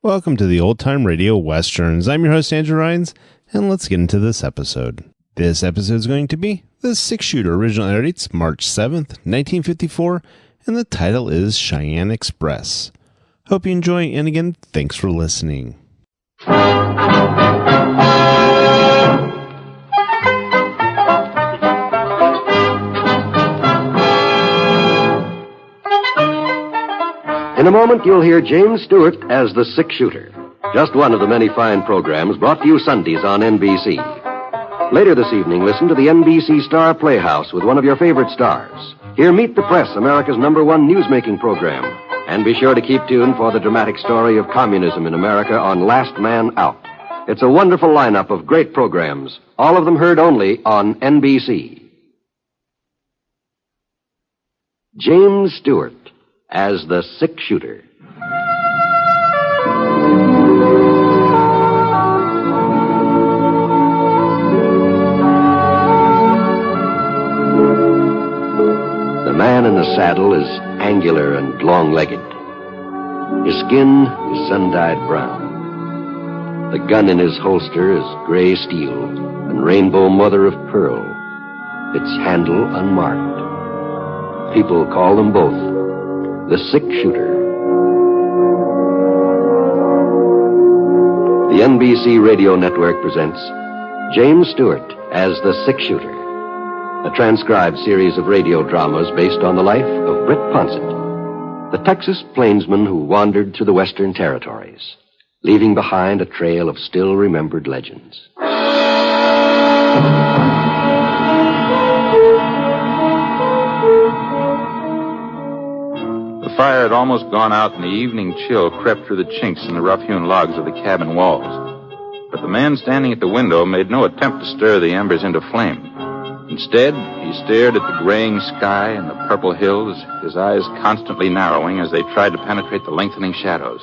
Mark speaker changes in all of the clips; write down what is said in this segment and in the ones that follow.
Speaker 1: Welcome to the Old Time Radio Westerns. I'm your host, Andrew Rhynes, and let's get into this episode. This episode is going to be The Six Shooter. Original air dates March 7th, 1954, and the title is Cheyenne Express. Hope you enjoy, and again, thanks for listening.
Speaker 2: In a moment, you'll hear James Stewart as the Six Shooter, just one of the many fine programs brought to you Sundays on NBC. Later this evening, listen to the NBC Star Playhouse with one of your favorite stars. Hear Meet the Press, America's #1 newsmaking program. And be sure to keep tuned for the dramatic story of communism in America on Last Man Out. It's a wonderful lineup of great programs, all of them heard only on NBC. James Stewart as the Six Shooter. The man in the saddle is angular and long-legged. His skin is sun-dyed brown. The gun in his holster is gray steel and rainbow mother of pearl, its handle unmarked. People call them both the Six Shooter. The NBC Radio Network presents James Stewart as the Six Shooter, a transcribed series of radio dramas based on the life of Britt Ponset, the Texas plainsman who wandered through the Western Territories, leaving behind a trail of still-remembered legends.
Speaker 3: The fire had almost gone out, and the evening chill crept through the chinks in the rough-hewn logs of the cabin walls. But the man standing at the window made no attempt to stir the embers into flame. Instead, he stared at the graying sky and the purple hills, his eyes constantly narrowing as they tried to penetrate the lengthening shadows.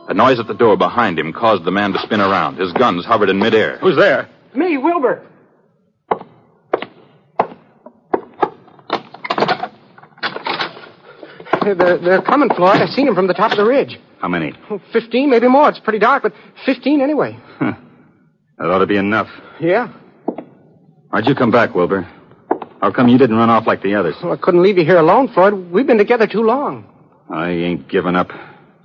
Speaker 3: A noise at the door behind him caused the man to spin around. His guns hovered in midair.
Speaker 4: Who's there?
Speaker 5: Me, Wilbur. They're coming, Floyd. I seen them from the top of the ridge.
Speaker 4: How many?
Speaker 5: 15, maybe more. It's pretty dark, but 15 anyway.
Speaker 4: That ought to be enough.
Speaker 5: Yeah?
Speaker 4: Why'd you come back, Wilbur? How come you didn't run off like the others?
Speaker 5: Well, I couldn't leave you here alone, Floyd. We've been together too long.
Speaker 4: I ain't giving up.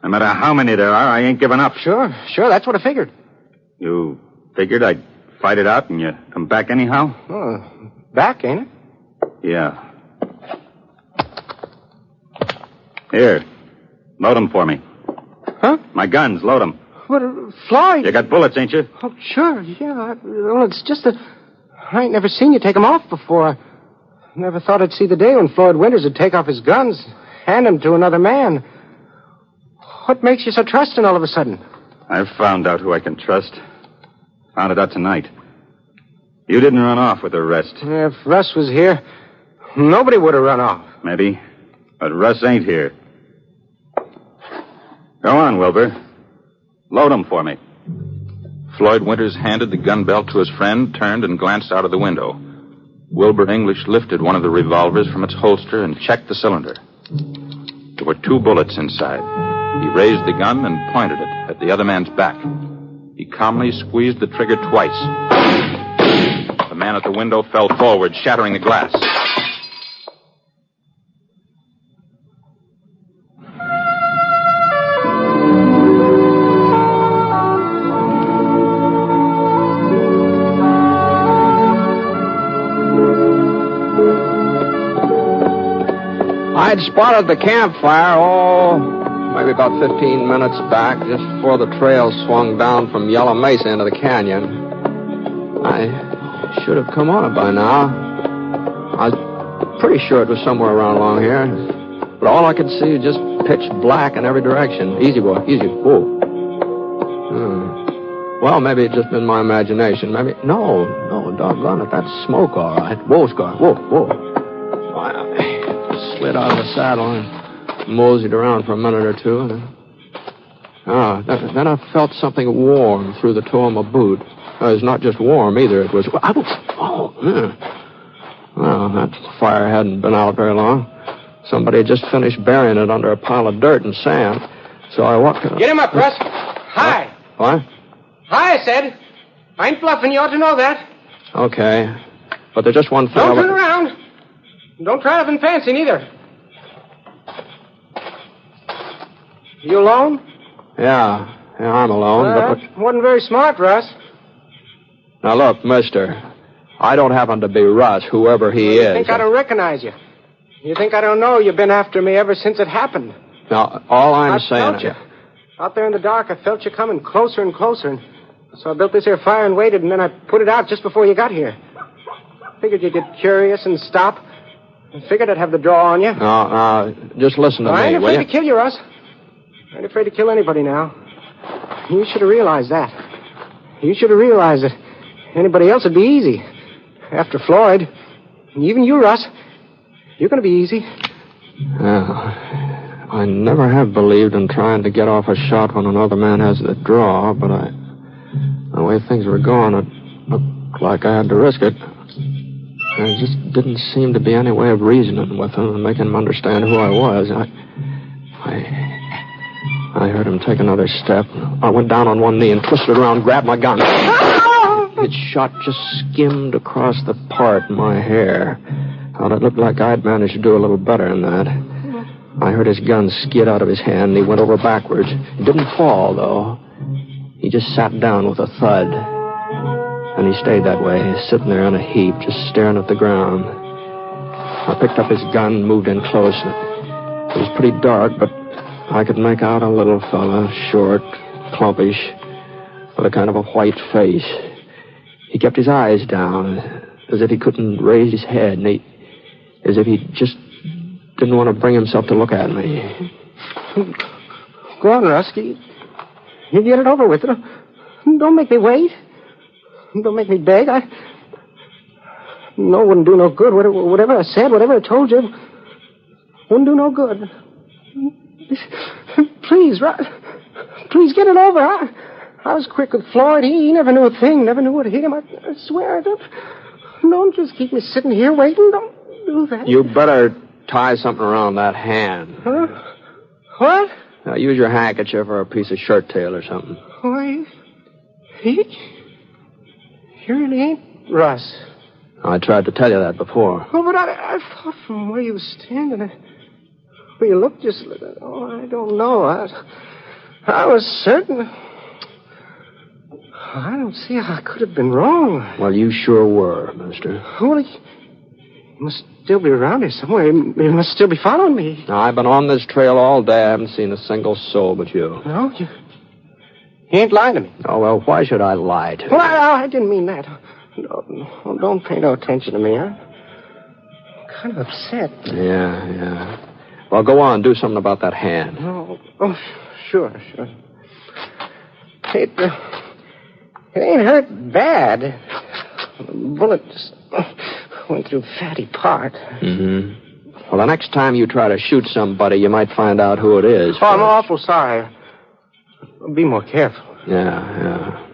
Speaker 4: No matter how many there are, I ain't giving up.
Speaker 5: Sure. That's what I figured.
Speaker 4: You figured I'd fight it out and you come back anyhow?
Speaker 5: Oh, back, ain't it?
Speaker 4: Yeah. Here. Load them for me.
Speaker 5: Huh?
Speaker 4: My guns, load them.
Speaker 5: But, Floyd...
Speaker 4: You got bullets, ain't you?
Speaker 5: Oh, sure, yeah. Well, it's just that I ain't never seen you take them off before. I never thought I'd see the day when Floyd Winters would take off his guns, hand them to another man. What makes you so trusting all of a sudden?
Speaker 4: I've found out who I can trust. Found it out tonight. You didn't run off with the rest.
Speaker 5: If Russ was here, nobody would have run off.
Speaker 4: Maybe. But Russ ain't here. Go on, Wilbur. Load them for me.
Speaker 3: Floyd Winters handed the gun belt to his friend, turned and glanced out of the window. Wilbur English lifted one of the revolvers from its holster and checked the cylinder. There were 2 bullets inside. He raised the gun and pointed it at the other man's back. He calmly squeezed the trigger twice. The man at the window fell forward, shattering the glass.
Speaker 6: I'd spotted the campfire, maybe about 15 minutes back, just before the trail swung down from Yellow Mesa into the canyon. I should have come on it by now. I was pretty sure it was somewhere around along here. But all I could see was just pitch black in every direction. Easy, boy, easy. Whoa. Well, maybe it's just been my imagination. Maybe... No, doggone it. That's smoke, all right. Whoa, Scar. Whoa. Slid out of the saddle and moseyed around for a minute or two. And then I felt something warm through the toe of my boot. It was not just warm either. It was... Well, that fire hadn't been out very long. Somebody had just finished burying it under a pile of dirt and sand. So I walked in.
Speaker 5: Get him up, Russ. Hi.
Speaker 6: What?
Speaker 5: Hi, I said. I ain't bluffing. You ought to know that.
Speaker 6: Okay. But there's just one thing.
Speaker 5: Don't turn around. Don't try nothing fancy, neither. You alone?
Speaker 6: Yeah, I'm alone.
Speaker 5: That wasn't very smart, Russ.
Speaker 6: Now, look, mister. I don't happen to be Russ, whoever he is.
Speaker 5: You think I don't recognize you? You think I don't know you've been after me ever since it happened?
Speaker 6: Now, all I'm saying...
Speaker 5: I felt you. Out there in the dark, I felt you coming closer and closer. And so I built this here fire and waited, and then I put it out just before you got here. Figured you'd get curious and stop. I figured I'd have the draw on you.
Speaker 6: No, just listen to me,
Speaker 5: I ain't
Speaker 6: will
Speaker 5: afraid
Speaker 6: you?
Speaker 5: to kill you, Russ. I ain't afraid to kill anybody now. You should have realized that. You should have realized that anybody else would be easy. After Floyd, and even you, Russ, you're going to be easy.
Speaker 6: I never have believed in trying to get off a shot when another man has the draw, but the way things were going, it looked like I had to risk it. There just didn't seem to be any way of reasoning with him and making him understand who I was. I heard him take another step. I went down on one knee and twisted around, grabbed my gun. Its shot just skimmed across the part in my hair. Well, it looked like I'd managed to do a little better than that. I heard his gun skid out of his hand, and he went over backwards. He didn't fall, though. He just sat down with a thud. And he stayed that way, sitting there on a heap, just staring at the ground. I picked up his gun and moved in close. It was pretty dark, but I could make out a little fella, short, clumpish, with a kind of a white face. He kept his eyes down, as if he couldn't raise his head, and as if he just didn't want to bring himself to look at me.
Speaker 5: Go on, Rusky. You get it over with. Don't make me wait. Don't make me beg. No, wouldn't do no good. Whatever I said, whatever I told you, wouldn't do no good. Please, please get it over. I was quick with Floyd. He never knew a thing, never knew what hit him. I swear. Don't just keep me sitting here waiting. Don't do that.
Speaker 6: You better tie something around that hand.
Speaker 5: Huh? What?
Speaker 6: Now, use your handkerchief or a piece of shirt tail or something.
Speaker 5: Why, you really ain't Russ.
Speaker 6: I tried to tell you that before.
Speaker 5: Oh, but I thought from where you were standing, where you looked just... I don't know. I was certain... I don't see how I could have been wrong.
Speaker 6: Well, you sure were, mister.
Speaker 5: Well, he must still be around here somewhere. He must still be following me.
Speaker 6: Now, I've been on this trail all day. I haven't seen a single soul but you.
Speaker 5: No, you ain't lying to me.
Speaker 6: Oh, well, why should I lie to you?
Speaker 5: Well, I didn't mean that. No, don't pay no attention to me. I'm kind of upset.
Speaker 6: Yeah. Well, go on. Do something about that hand.
Speaker 5: Oh, sure. It ain't hurt bad. The bullet just went through fatty part.
Speaker 6: Mm-hmm. Well, the next time you try to shoot somebody, you might find out who it is.
Speaker 5: Oh, I'm awful sorry. I'll be more careful.
Speaker 6: Yeah.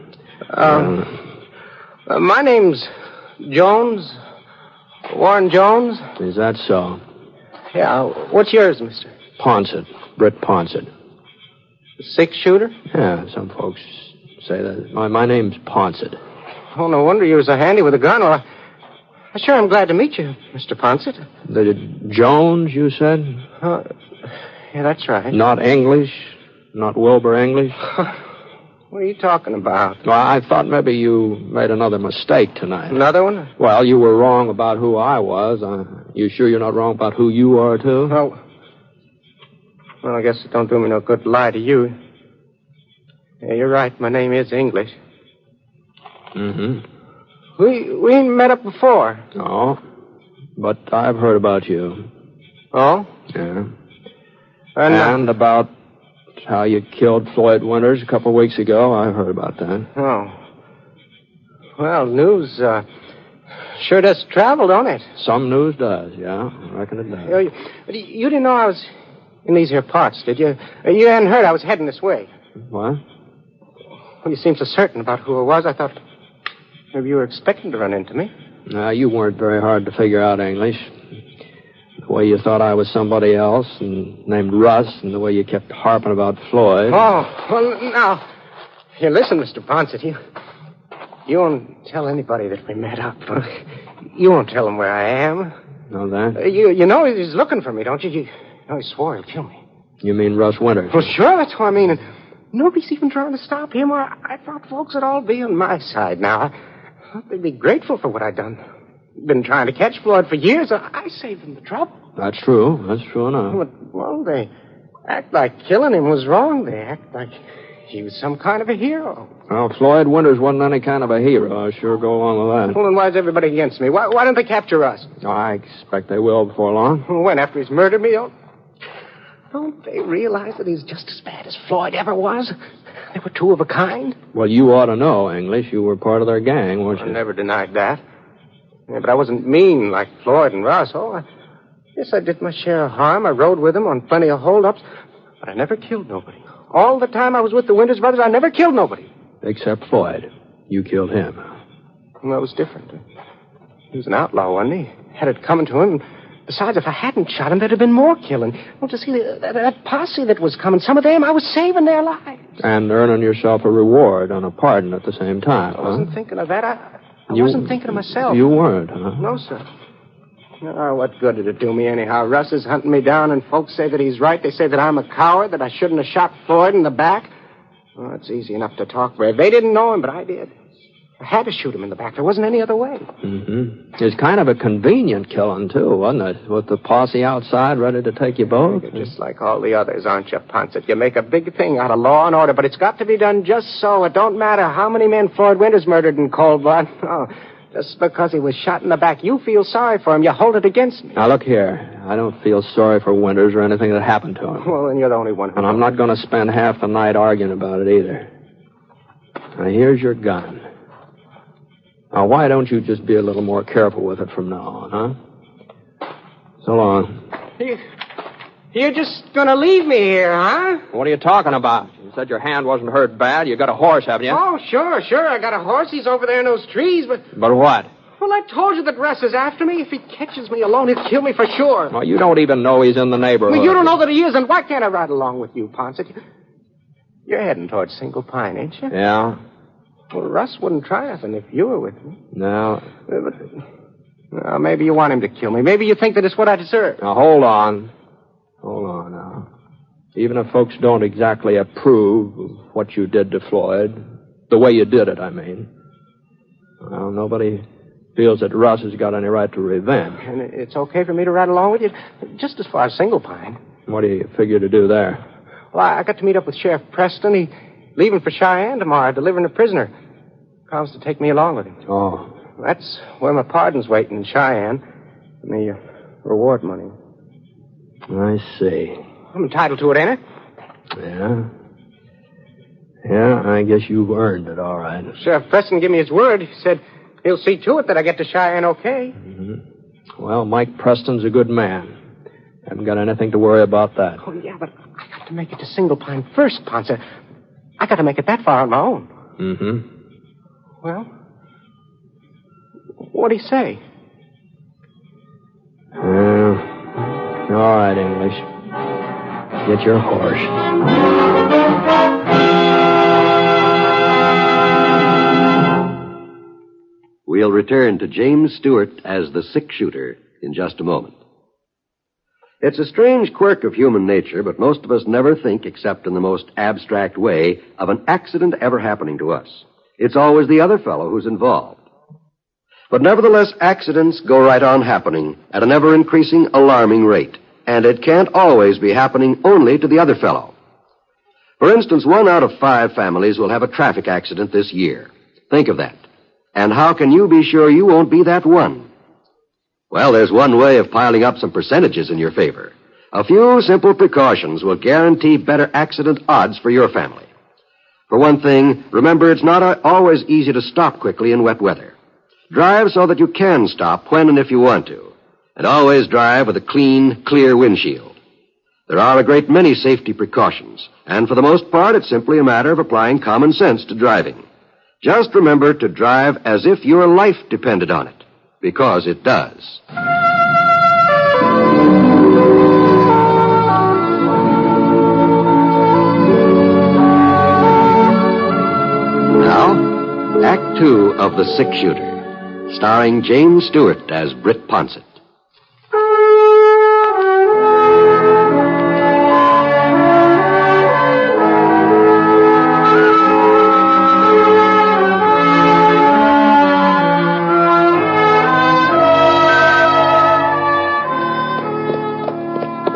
Speaker 5: My name's Jones. Warren Jones.
Speaker 6: Is that so?
Speaker 5: Yeah. What's yours, mister?
Speaker 6: Ponset. Britt Ponset.
Speaker 5: Six-shooter?
Speaker 6: Yeah, some folks say that. My name's Ponset.
Speaker 5: Oh, no wonder you were so handy with a gun. Well, I sure am glad to meet you, Mr. Ponset.
Speaker 6: The Jones, you said?
Speaker 5: Yeah, that's right.
Speaker 6: Not English? Not Wilbur English?
Speaker 5: What are you talking about?
Speaker 6: Well, I thought maybe you made another mistake tonight.
Speaker 5: Another one?
Speaker 6: Well, you were wrong about who I was. You sure you're not wrong about who you are, too?
Speaker 5: Well, I guess it don't do me no good to lie to you. Yeah, you're right. My name is English.
Speaker 6: Mm-hmm.
Speaker 5: We ain't met up before.
Speaker 6: No, but I've heard about you.
Speaker 5: Oh?
Speaker 6: Yeah. And about how you killed Floyd Winters a couple of weeks ago. I've heard about that.
Speaker 5: Oh. Well, news sure does travel, don't it?
Speaker 6: Some news does, yeah. I reckon it does.
Speaker 5: You didn't know I was in these here parts, did you? You hadn't heard I was heading this way.
Speaker 6: What?
Speaker 5: Well, you seemed so certain about who I was, I thought maybe you were expecting to run into me.
Speaker 6: No, you weren't very hard to figure out, English. The way you thought I was somebody else and named Russ and the way you kept harping about Floyd.
Speaker 5: Oh, well, now, here, listen, Mr. Ponset, you won't tell anybody that we met up. You won't tell them where I am.
Speaker 6: Know that?
Speaker 5: You know he's looking for me, don't you? You know he swore he'll kill me.
Speaker 6: You mean Russ Winters?
Speaker 5: Well, sure, that's what I mean. And nobody's even trying to stop him. I thought folks would all be on my side now. I thought they'd be grateful for what I'd done. Been trying to catch Floyd for years. I saved them the trouble.
Speaker 6: That's true. That's true enough.
Speaker 5: Well, they act like killing him was wrong. They act like he was some kind of a hero.
Speaker 6: Well, Floyd Winters wasn't any kind of a hero. I sure go along with that.
Speaker 5: Well, then why is everybody against me? Why don't they capture us?
Speaker 6: I expect they will before long.
Speaker 5: When? After he's murdered me? Don't they realize that he's just as bad as Floyd ever was? They were two of a kind.
Speaker 6: Well, you ought to know, English. You were part of their gang, weren't you?
Speaker 5: I never denied that. Yeah, but I wasn't mean like Floyd and Russ. Yes, I did my share of harm. I rode with them on plenty of holdups, but I never killed nobody. All the time I was with the Winters brothers, I never killed nobody.
Speaker 6: Except Floyd. You killed him.
Speaker 5: Well, that was different. He was an outlaw, wasn't he? Had it coming to him. Besides, if I hadn't shot him, there'd have been more killing. Well, to see that posse that was coming, some of them, I was saving their lives.
Speaker 6: And earning yourself a reward and a pardon at the same time,
Speaker 5: I wasn't thinking of that. I wasn't thinking of myself.
Speaker 6: You weren't, huh?
Speaker 5: No, sir. Oh, what good did it do me anyhow? Russ is hunting me down, and folks say that he's right. They say that I'm a coward, that I shouldn't have shot Floyd in the back. Well, it's easy enough to talk brave. They didn't know him, but I did. I had to shoot him in the back. There wasn't any other way.
Speaker 6: Mm-hmm. It's kind of a convenient killing, too, wasn't it? With the posse outside ready to take you both.
Speaker 5: You're just like all the others, aren't you, Ponset? You make a big thing out of law and order, but it's got to be done just so. It don't matter how many men Floyd Winters murdered in cold blood. Oh, just because he was shot in the back, you feel sorry for him. You hold it against me.
Speaker 6: Now, look here. I don't feel sorry for Winters or anything that happened to him.
Speaker 5: Well, then you're the only one who...
Speaker 6: And I'm not going to spend half the night arguing about it either. Now, here's your gun. Now, why don't you just be a little more careful with it from now on, huh? So long.
Speaker 5: You're just going to leave me here, huh?
Speaker 6: What are you talking about? You said your hand wasn't hurt bad. You got a horse, haven't you?
Speaker 5: Oh, sure. I got a horse. He's over there in those trees, but...
Speaker 6: But what?
Speaker 5: Well, I told you that Russ is after me. If he catches me alone, he'll kill me for sure.
Speaker 6: Well, you don't even know he's in the neighborhood.
Speaker 5: Well, you don't know that he is, and why can't I ride along with you, Ponset? You're heading towards Single Pine, ain't you?
Speaker 6: Yeah.
Speaker 5: Well, Russ wouldn't try nothing if you were with me.
Speaker 6: No.
Speaker 5: Well, maybe you want him to kill me. Maybe you think that it's what I deserve.
Speaker 6: Now, hold on. Hold on now. Even if folks don't exactly approve of what you did to Floyd, the way you did it, I mean, well, nobody feels that Russ has got any right to revenge.
Speaker 5: And it's okay for me to ride along with you, just as far as Single Pine.
Speaker 6: What do you figure to do there?
Speaker 5: Well, I got to meet up with Sheriff Preston. He's leaving for Cheyenne tomorrow, delivering a prisoner. Promised to take me along with him.
Speaker 6: Oh.
Speaker 5: That's where my pardon's waiting in Cheyenne. And the reward money.
Speaker 6: I see.
Speaker 5: I'm entitled to it, ain't I?
Speaker 6: Yeah. Yeah, I guess you've earned it, all right.
Speaker 5: Sheriff Preston gave me his word. He said he'll see to it that I get to Cheyenne okay.
Speaker 6: Mm-hmm. Well, Mike Preston's a good man. Haven't got anything to worry about that.
Speaker 5: Oh, yeah, but I got to make it to Single Pine first, Ponset. I got to make it that far on my own.
Speaker 6: Mm-hmm.
Speaker 5: Well, what'd he say?
Speaker 6: All right, English. Get your horse.
Speaker 2: We'll return to James Stewart as the six-shooter in just a moment. It's a strange quirk of human nature, but most of us never think, except in the most abstract way, of an accident ever happening to us. It's always the other fellow who's involved. But nevertheless, accidents go right on happening at an ever-increasing, alarming rate. And it can't always be happening only to the other fellow. For instance, 1 out of 5 families will have a traffic accident this year. Think of that. And how can you be sure you won't be that one? Well, there's one way of piling up some percentages in your favor. A few simple precautions will guarantee better accident odds for your family. For one thing, remember it's not always easy to stop quickly in wet weather. Drive so that you can stop when and if you want to. And always drive with a clean, clear windshield. There are a great many safety precautions, and for the most part, it's simply a matter of applying common sense to driving. Just remember to drive as if your life depended on it, because it does. Act Two of The Six Shooter, starring James Stewart as Britt Ponset.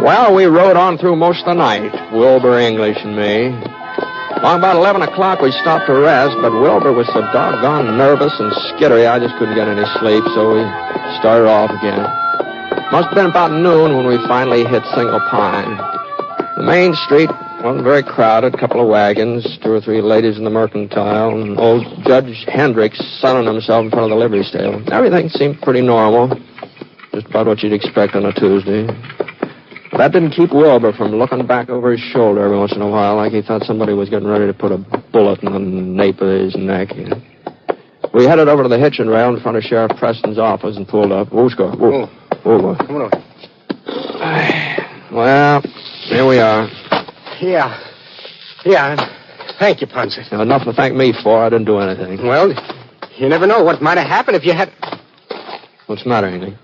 Speaker 6: Well, we rode on through most of the night, Wilbur, English, and me. Along about 11 o'clock, we stopped to rest, but Wilbur was so doggone nervous and skittery, I just couldn't get any sleep, so we started off again. Must have been about noon when we finally hit Single Pine. The main street wasn't very crowded, a couple of wagons, 2 or 3 ladies in the mercantile, and old Judge Hendricks sunning himself in front of the livery stable. Everything seemed pretty normal, just about what you'd expect on a Tuesday. That didn't keep Wilbur from looking back over his shoulder every once in a while like he thought somebody was getting ready to put a bullet in the nape of his neck. We headed over to the hitching rail in front of Sheriff Preston's office and pulled up. Whoa. Come on over. Well, here we are.
Speaker 5: Yeah. Thank you, Ponset.
Speaker 6: Now, enough to thank me for. I didn't do anything.
Speaker 5: Well, you never know what might have happened if you had...
Speaker 6: What's the matter, Andy?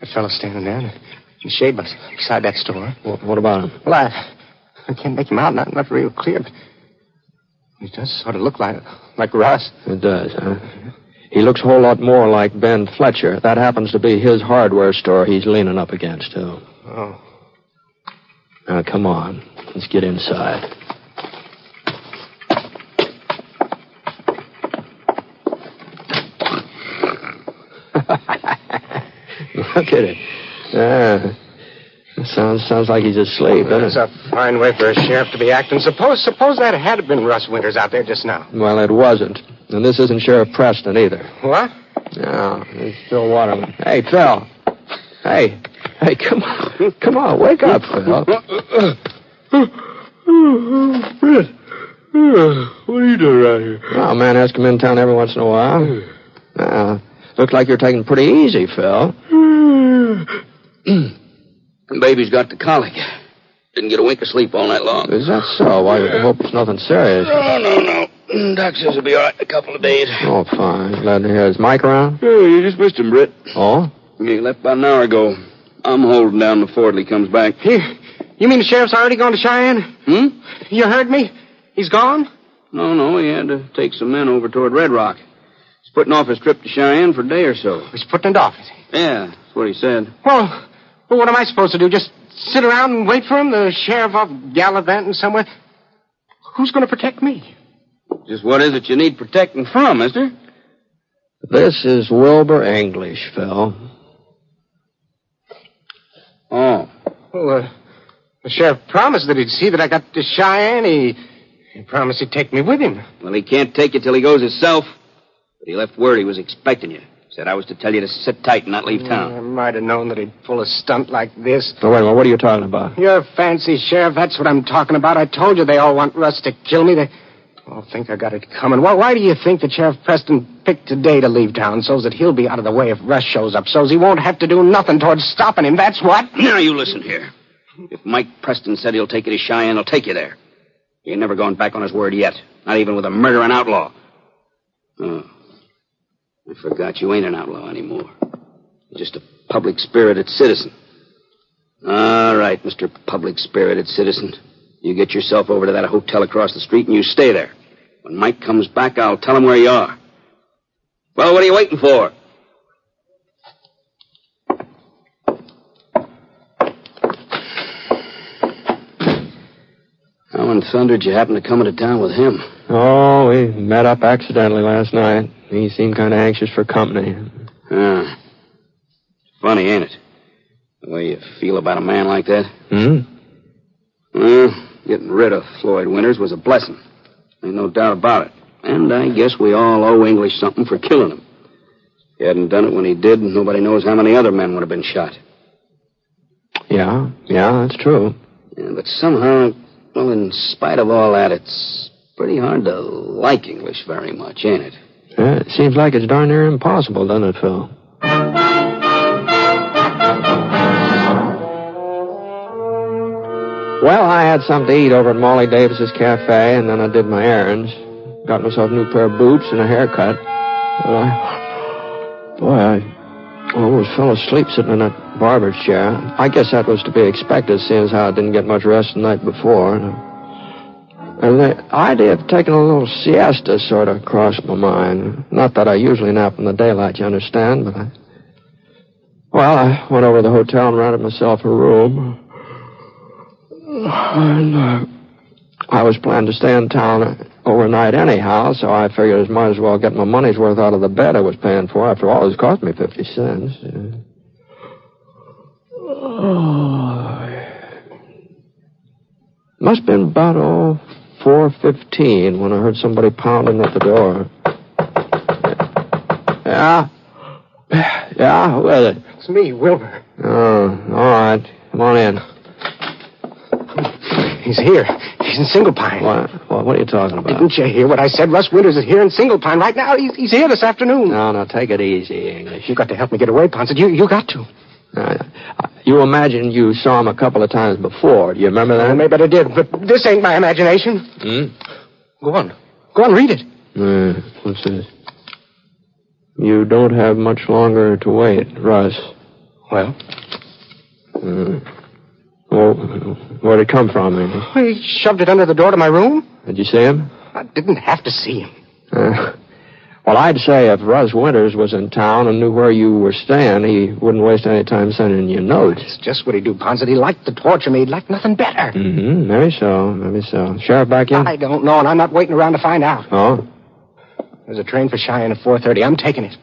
Speaker 5: That fellow standing there in the shade beside that store.
Speaker 6: What about him?
Speaker 5: Well, I can't make him out, not real clear, but he does sort of look like Russ.
Speaker 6: It does, huh? He looks a whole lot more like Ben Fletcher. That happens to be his hardware store he's leaning up against, too.
Speaker 5: Oh.
Speaker 6: Now, come on. Let's get inside. Look at it. Sounds like he's asleep, doesn't it?
Speaker 5: That's a fine way for a sheriff to be acting. Suppose that had been Russ Winters out there just now.
Speaker 6: Well, it wasn't. And this isn't Sheriff Preston either.
Speaker 5: What?
Speaker 6: No, it's Phil Waterman. Hey, Phil. Hey, come on. Come on, wake up, Phil.
Speaker 7: Britt, what are you doing around here?
Speaker 6: Oh, man has come in town every once in a while. Looks like you're taking it pretty easy, Phil.
Speaker 8: The baby's got the colic. Didn't get a wink of sleep all night long.
Speaker 6: Is that so? Why, I hope it's nothing serious.
Speaker 8: No. Doc says he'll be all right in a couple of days.
Speaker 6: Oh, fine. Glad to hear. Is Mike around?
Speaker 8: Yeah, you just missed him, Britt.
Speaker 6: Oh?
Speaker 8: He left about an hour ago. I'm holding down before he comes back.
Speaker 5: You mean the sheriff's already gone to Cheyenne? You heard me? He's gone?
Speaker 8: No, he had to take some men over toward Red Rock. He's putting off his trip to Cheyenne for a day or so.
Speaker 5: He's putting it off, is he?
Speaker 8: Yeah, that's what he said.
Speaker 5: Well, what am I supposed to do? Just sit around and wait for him? The sheriff off gallivanting somewhere? Who's going to protect me?
Speaker 8: Just what is it you need protecting from, mister?
Speaker 6: This is Wilbur English, Phil.
Speaker 8: Oh.
Speaker 5: Well, the sheriff promised that he'd see that I got to Cheyenne. He promised he'd take me with him.
Speaker 8: Well, he can't take you till he goes himself. But he left word he was expecting you. Said I was to tell you to sit tight and not leave town.
Speaker 5: I might have known that he'd pull a stunt like this.
Speaker 6: Oh, wait a minute. What are you talking about?
Speaker 5: You're fancy, Sheriff. That's what I'm talking about. I told you they all want Russ to kill me. They all think I got it coming. Well, why do you think that Sheriff Preston picked today to leave town so that he'll be out of the way if Russ shows up, so he won't have to do nothing towards stopping him? That's what?
Speaker 8: Now, you listen here. If Mike Preston said he'll take you to Cheyenne, he'll take you there. He ain't never gone back on his word yet. Not even with a murdering outlaw. Oh. I forgot you ain't an outlaw anymore. You're just a public-spirited citizen. All right, Mr. Public-spirited citizen. You get yourself over to that hotel across the street and you stay there. When Mike comes back, I'll tell him where you are. Well, what are you waiting for? How in thunder did you happen to come into town with him?
Speaker 6: Oh, we met up accidentally last night. He seemed kind of anxious for company.
Speaker 8: Funny, ain't it? The way you feel about a man like that?
Speaker 6: Hmm?
Speaker 8: Well, getting rid of Floyd Winters was a blessing. Ain't no doubt about it. And I guess we all owe English something for killing him. If he hadn't done it when he did, nobody knows how many other men would have been shot.
Speaker 6: Yeah, that's true.
Speaker 8: Yeah, but somehow, well, in spite of all that, it's pretty hard to like English very much, ain't it?
Speaker 6: Yeah, it seems like it's darn near impossible, doesn't it, Phil? Well, I had something to eat over at Molly Davis's cafe, and then I did my errands. got myself a new pair of boots and a haircut. And I almost fell asleep sitting in that barber's chair. I guess that was to be expected, seeing as how I didn't get much rest the night before. And the idea of taking a little siesta sort of crossed my mind. Not that I usually nap in the daylight, you understand, but I went over to the hotel and rented myself a room. And I was planning to stay in town overnight anyhow, so I figured I might as well get my money's worth out of the bed I was paying for. After all, it cost me 50 cents. Must have been about 4:15 when I heard somebody pounding at the door. Yeah? Yeah, who is it?
Speaker 5: It's me, Wilbur.
Speaker 6: Oh, all right. Come on in.
Speaker 5: He's here. He's in Single Pine.
Speaker 6: What are you talking about?
Speaker 5: Didn't you hear what I said? Russ Winters is here in Single Pine right now. He's here this afternoon.
Speaker 6: No, take it easy, English.
Speaker 5: You got to help me get away, Ponset. You got to.
Speaker 6: You imagine you saw him a couple of times before. Do you remember that?
Speaker 5: Well, maybe I did, but this ain't my imagination. Go on, read it.
Speaker 6: What's this? You don't have much longer to wait, Russ.
Speaker 5: Well?
Speaker 6: Well, where'd it come from, English?
Speaker 5: He shoved it under the door to my room.
Speaker 6: Did you see him?
Speaker 5: I didn't have to see him.
Speaker 6: Well, I'd say if Russ Winters was in town and knew where you were staying, he wouldn't waste any time sending you notes.
Speaker 5: It's just what he'd do, Ponset. He liked to torture me. He'd like nothing better.
Speaker 6: Maybe so. Sheriff back in?
Speaker 5: I don't know, and I'm not waiting around to find out.
Speaker 6: Oh?
Speaker 5: There's a train for Cheyenne at 4:30. I'm taking it.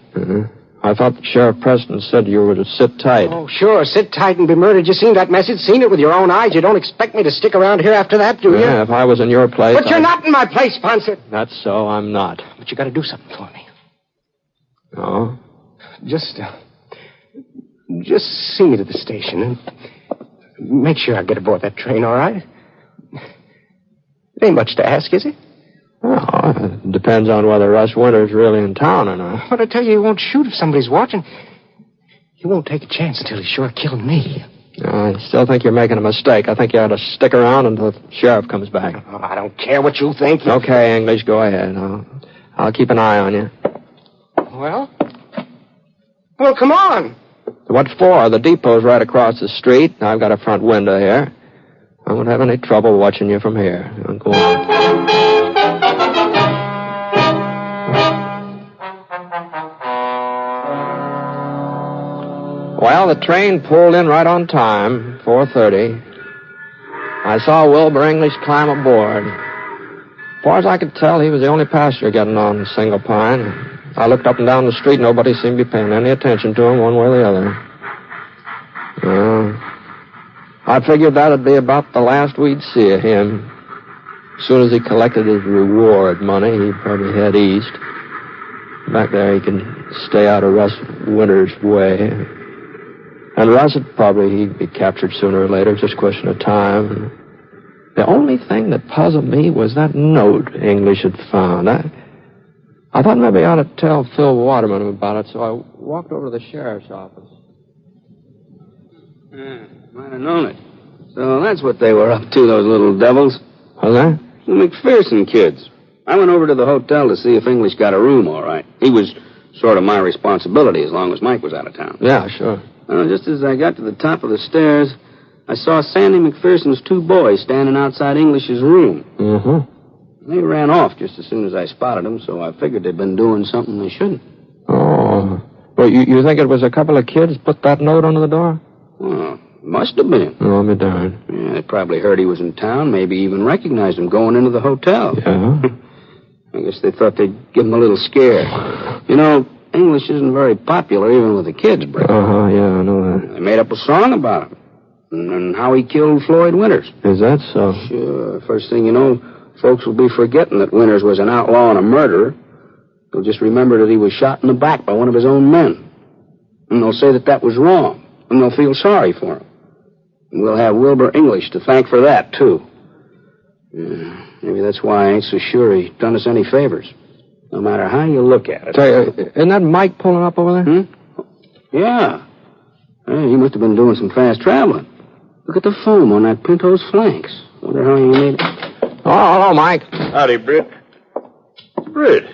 Speaker 6: I thought Sheriff Preston said you were to sit tight.
Speaker 5: Oh, sure. Sit tight and be murdered. You seen that message? Seen it with your own eyes? You don't expect me to stick around here after that, do you?
Speaker 6: Yeah, if I was in your place...
Speaker 5: But you're not in my place, Ponset.
Speaker 6: That's so, I'm not.
Speaker 5: But you got to do something for me.
Speaker 6: Oh?
Speaker 5: Just see me to the station and make sure I get aboard that train, all right? It ain't much to ask, is it?
Speaker 6: Well, it depends on whether Russ Winter's really in town or not.
Speaker 5: But I tell you, he won't shoot if somebody's watching. He won't take a chance until he's sure killed me.
Speaker 6: I still think you're making a mistake. I think you ought to stick around until the sheriff comes back.
Speaker 5: Oh, I don't care what you think.
Speaker 6: Okay, English, go ahead. I'll keep an eye on you.
Speaker 5: Well, come on.
Speaker 6: What for? The depot's right across the street. I've got a front window here. I won't have any trouble watching you from here. Go on. Well, the train pulled in right on time, 4:30. I saw Wilbur English climb aboard. As far as I could tell, he was the only passenger getting on in Single Pine. I looked up and down the street. Nobody seemed to be paying any attention to him one way or the other. I figured that'd be about the last we'd see of him. As soon as he collected his reward money, he'd probably head east. Back there, he could stay out of Russ Winters' way. And Russ he'd be captured sooner or later, just a question of time. The only thing that puzzled me was that note English had found. I thought maybe I ought to tell Phil Waterman about it, so I walked over to the sheriff's office.
Speaker 8: Might have known it. So that's what they were up to, those little devils.
Speaker 6: Was that?
Speaker 8: The McPherson kids. I went over to the hotel to see if English got a room all right. He was sort of my responsibility as long as Mike was out of town.
Speaker 6: Yeah, sure.
Speaker 8: Just as I got to the top of the stairs, I saw Sandy McPherson's two boys standing outside English's room. They ran off just as soon as I spotted them, so I figured they'd been doing something they shouldn't.
Speaker 6: Oh. Well, you think it was a couple of kids put that note under the door?
Speaker 8: Well, must have been.
Speaker 6: Oh, me darn.
Speaker 8: Yeah, they probably heard he was in town, maybe even recognized him going into the hotel.
Speaker 6: Yeah?
Speaker 8: I guess they thought they'd give him a little scare. You know, English isn't very popular even with the kids, Britt.
Speaker 6: Yeah, I know that.
Speaker 8: They made up a song about him. And how he killed Floyd Winters.
Speaker 6: Is that so?
Speaker 8: Sure. First thing you know, folks will be forgetting that Winters was an outlaw and a murderer. They'll just remember that he was shot in the back by one of his own men. And they'll say that was wrong. And they'll feel sorry for him. And we'll have Wilbur English to thank for that, too. Yeah, maybe that's why I ain't so sure he done us any favors. No matter how you look at it.
Speaker 6: Say, isn't that Mike pulling up over there?
Speaker 8: Yeah. Hey, he must have been doing some fast traveling. Look at the foam on that Pinto's flanks. Wonder how he made it.
Speaker 6: Oh, hello, Mike.
Speaker 4: Howdy, Britt.
Speaker 3: Britt,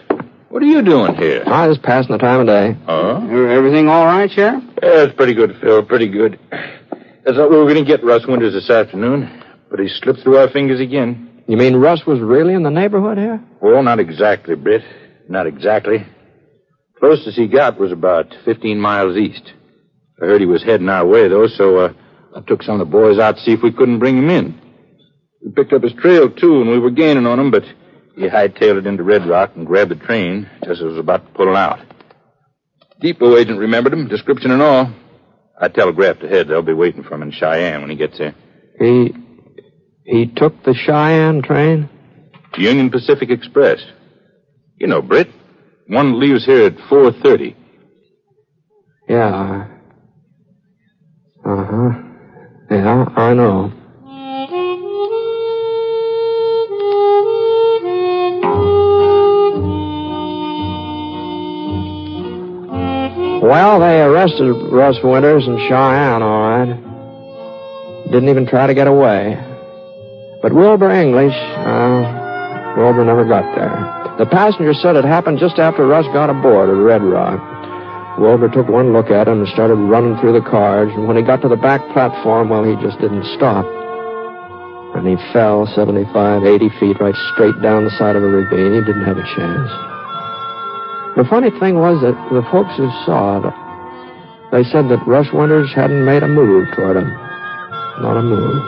Speaker 3: what are you doing here?
Speaker 6: I was passing the time of day.
Speaker 3: Oh?
Speaker 8: Everything all right, Sheriff?
Speaker 3: Yeah, it's pretty good, Phil, pretty good. I thought we were going to get Russ Winters this afternoon, but he slipped through our fingers again.
Speaker 6: You mean Russ was really in the neighborhood here?
Speaker 3: Well, not exactly, Britt. Not exactly. Closest he got was about 15 miles east. I heard he was heading our way, though, so I took some of the boys out to see if we couldn't bring him in. We picked up his trail, too, and we were gaining on him, but he hightailed it into Red Rock and grabbed the train just as it was about to pull it out. Depot agent remembered him, description and all. I telegraphed ahead they'll be waiting for him in Cheyenne when he gets there.
Speaker 6: He took the Cheyenne train?
Speaker 3: Union Pacific Express. You know, Britt, one leaves here at 4:30.
Speaker 6: Yeah. Uh-huh. Yeah, I know. Well, they arrested Russ Winters in Cheyenne, all right. Didn't even try to get away. But Wilbur English, Wilbur never got there. The passenger said it happened just after Russ got aboard at Red Rock. Wilbur took one look at him and started running through the cars, and when he got to the back platform, well, he just didn't stop. And he fell 75, 80 feet right straight down the side of a ravine. He didn't have a chance. The funny thing was that the folks who saw it, they said that Russ Winters hadn't made a move toward him. Not a move.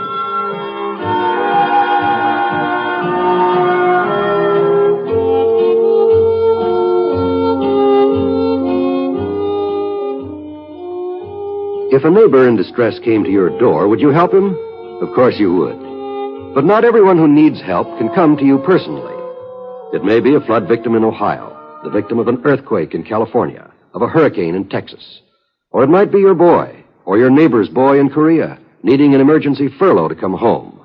Speaker 2: If a neighbor in distress came to your door, would you help him? Of course you would. But not everyone who needs help can come to you personally. It may be a flood victim in Ohio, the victim of an earthquake in California, of a hurricane in Texas. Or it might be your boy, or your neighbor's boy in Korea, needing an emergency furlough to come home.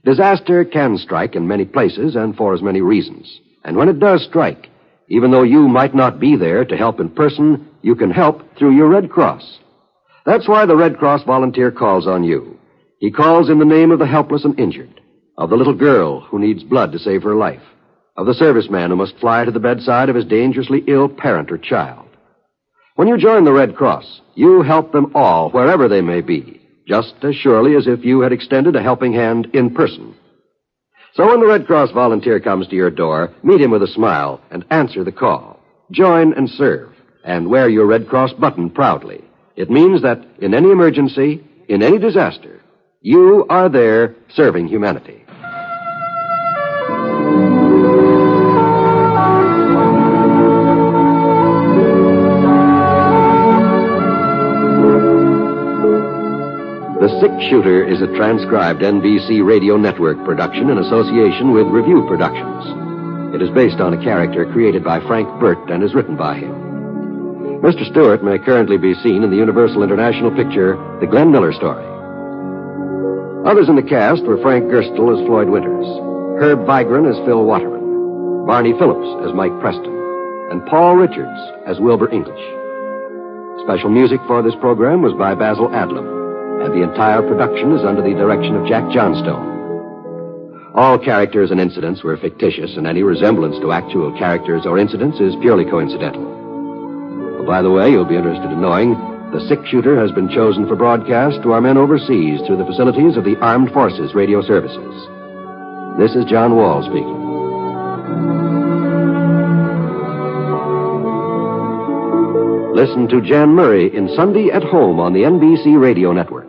Speaker 2: Disaster can strike in many places and for as many reasons. And when it does strike, even though you might not be there to help in person, you can help through your Red Cross. That's why the Red Cross volunteer calls on you. He calls in the name of the helpless and injured, of the little girl who needs blood to save her life, of the serviceman who must fly to the bedside of his dangerously ill parent or child. When you join the Red Cross, you help them all wherever they may be, just as surely as if you had extended a helping hand in person. So when the Red Cross volunteer comes to your door, meet him with a smile and answer the call. Join and serve, and wear your Red Cross button proudly. It means that in any emergency, in any disaster, you are there serving humanity. The Six Shooter is a transcribed NBC Radio Network production in association with Review Productions. It is based on a character created by Frank Burt and is written by him. Mr. Stewart may currently be seen in the Universal International picture, The Glenn Miller Story. Others in the cast were Frank Gerstle as Floyd Winters, Herb Vigran as Phil Waterman, Barney Phillips as Mike Preston, and Paul Richards as Wilbur English. Special music for this program was by Basil Adlam, and the entire production is under the direction of Jack Johnstone. All characters and incidents were fictitious, and any resemblance to actual characters or incidents is purely coincidental. By the way, you'll be interested in knowing the Six Shooter has been chosen for broadcast to our men overseas through the facilities of the Armed Forces Radio Services. This is John Wall speaking. Listen to Jan Murray in Sunday at Home on the NBC Radio Network.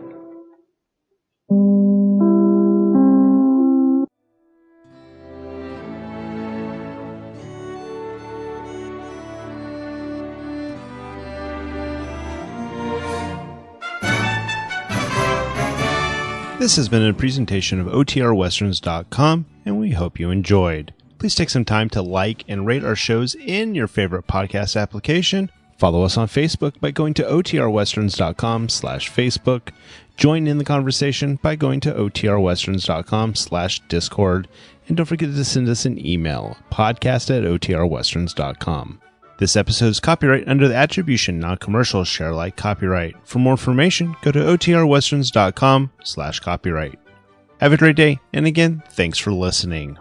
Speaker 1: This has been a presentation of OTRWesterns.com, and we hope you enjoyed. Please take some time to like and rate our shows in your favorite podcast application. Follow us on Facebook by going to OTRWesterns.com/Facebook. Join in the conversation by going to OTRWesterns.com/Discord. And don't forget to send us an email, podcast@OTRWesterns.com. This episode is copyright under the Attribution Non-Commercial Share Alike copyright. For more information, go to OTRWesterns.com/copyright. Have a great day, and again, thanks for listening.